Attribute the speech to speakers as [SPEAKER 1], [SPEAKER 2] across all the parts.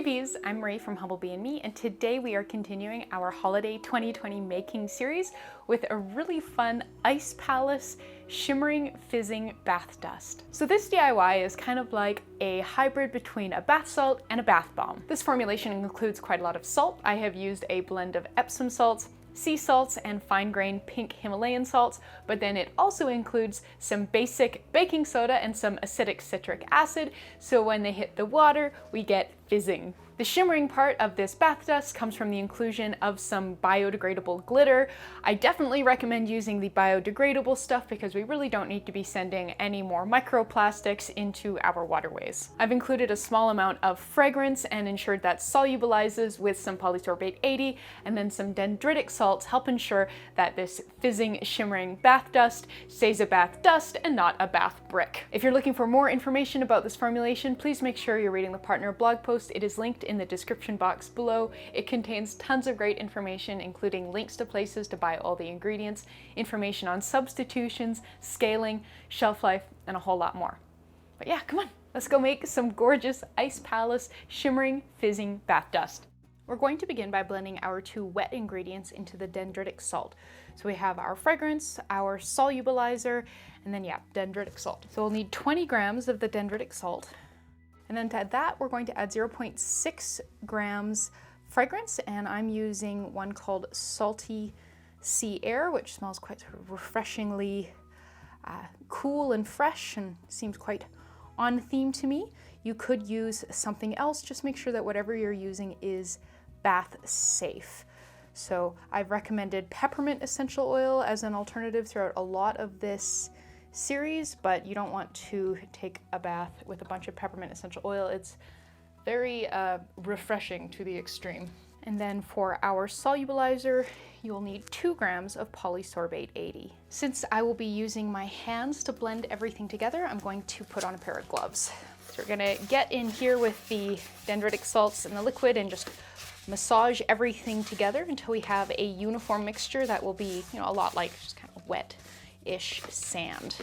[SPEAKER 1] Bees, I'm Marie from Humblebee and Me, and today we are continuing our Holiday 2020 making series with a really fun Ice Palace Shimmering Fizzing Bath Dust. So this DIY is kind of like a hybrid between a bath salt and a bath bomb. This formulation includes quite a lot of salt. I have used a blend of Epsom salts, sea salts, and fine-grained pink Himalayan salts, but then it also includes some basic baking soda and some acidic citric acid, so when they hit the water, we get fizzing. The shimmering part of this bath dust comes from the inclusion of some biodegradable glitter. I definitely recommend using the biodegradable stuff because we really don't need to be sending any more microplastics into our waterways. I've included a small amount of fragrance and ensured that solubilizes with some Polysorbate 80, and then some dendritic salts help ensure that this fizzing, shimmering bath dust stays a bath dust and not a bath brick. If you're looking for more information about this formulation, please make sure you're reading the partner blog post. It is linked in the description box below. It contains tons of great information, including links to places to buy all the ingredients, information on substitutions, scaling, shelf life, and a whole lot more. But yeah, come on, let's go make some gorgeous Ice Palace Shimmering Fizzing Bath Dust. We're going to begin by blending our two wet ingredients into the dendritic salt. So we have our fragrance, our solubilizer, and then dendritic salt. So we'll need 20 grams of the dendritic salt. And then to add that, we're going to add 0.6 grams fragrance, and I'm using one called Salty Sea Air, which smells quite sort of refreshingly cool and fresh and seems quite on theme to me. You could use something else, just make sure that whatever you're using is bath safe. So I've recommended peppermint essential oil as an alternative throughout a lot of this series, but you don't want to take a bath with a bunch of peppermint essential oil. It's very refreshing to the extreme. And then for our solubilizer, you'll need 2 grams of Polysorbate 80. Since I will be using my hands to blend everything together, I'm going to put on a pair of gloves. So we're gonna get in here with the dendritic salts and the liquid and just massage everything together until we have a uniform mixture that will be, a lot like just kind of wet-ish sand.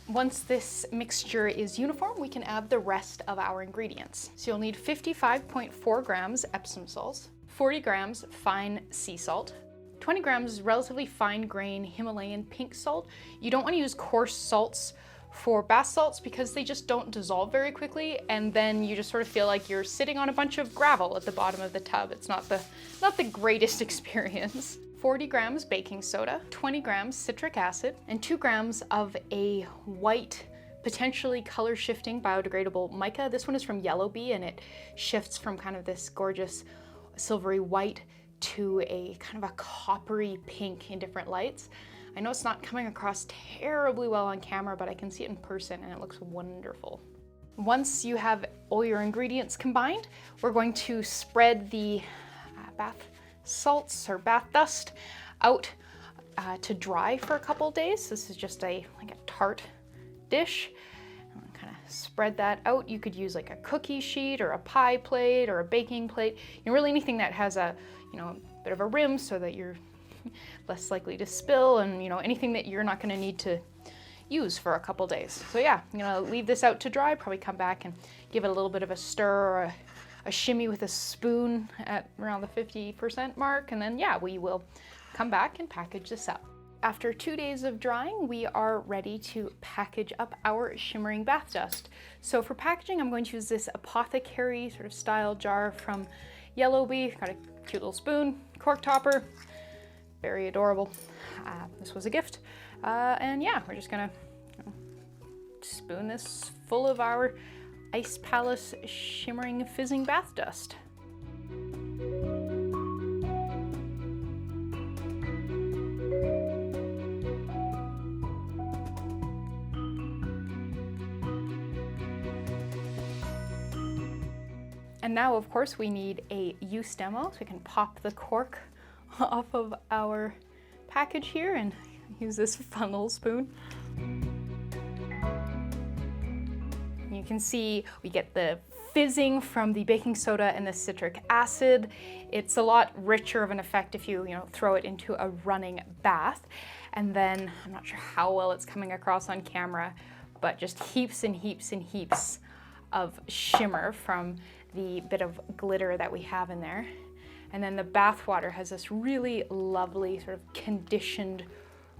[SPEAKER 1] Once this mixture is uniform, we can add the rest of our ingredients. So you'll need 55.4 grams Epsom salts, 40 grams fine sea salt, 20 grams relatively fine grain Himalayan pink salt. You don't want to use coarse salts for bath salts because they just don't dissolve very quickly, and then you just sort of feel like you're sitting on a bunch of gravel at the bottom of the tub. It's not the greatest experience. 40 grams baking soda, 20 grams citric acid, and 2 grams of a white, potentially color shifting biodegradable mica. This one is from Humblebee, and it shifts from kind of this gorgeous silvery white to a kind of a coppery pink in different lights. I know it's not coming across terribly well on camera, but I can see it in person and it looks wonderful. Once you have all your ingredients combined, we're going to spread the bath salts or bath dust out to dry for a couple days. This is just like a tart dish. Kind of spread that out. You could use like a cookie sheet or a pie plate or a baking plate. Really anything that has a bit of a rim so that you're less likely to spill, and anything that you're not going to need to use for a couple days. So yeah, I'm gonna leave this out to dry, probably come back and give it a little bit of a stir or a shimmy with a spoon at around the 50% mark, and then we will come back and package this up. After 2 days of drying, we are ready to package up our shimmering bath dust. So for packaging, I'm going to use this apothecary sort of style jar from Humblebee. Got a cute little spoon, cork topper, very adorable. This was a gift. And we're just gonna spoon this full of our Ice Palace Shimmering Fizzing Bath Dust. And now, of course, we need a use demo, so we can pop the cork off of our package here and use this fun little spoon. You can see we get the fizzing from the baking soda and the citric acid. It's a lot richer of an effect if you throw it into a running bath. And then, I'm not sure how well it's coming across on camera, but just heaps and heaps and heaps of shimmer from the bit of glitter that we have in there. And then the bath water has this really lovely sort of conditioned,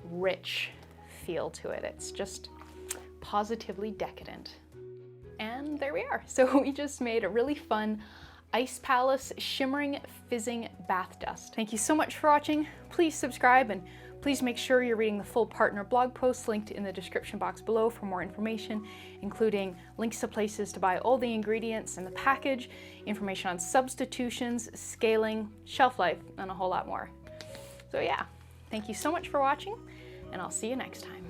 [SPEAKER 1] rich feel to it. It's just positively decadent. And there we are. So we just made a really fun Ice Palace Shimmering Fizzing Bath Dust. Thank you so much for watching. Please subscribe, and please make sure you're reading the full partner blog post linked in the description box below for more information, including links to places to buy all the ingredients in the package, information on substitutions, scaling, shelf life, and a whole lot more. So yeah, thank you so much for watching, and I'll see you next time.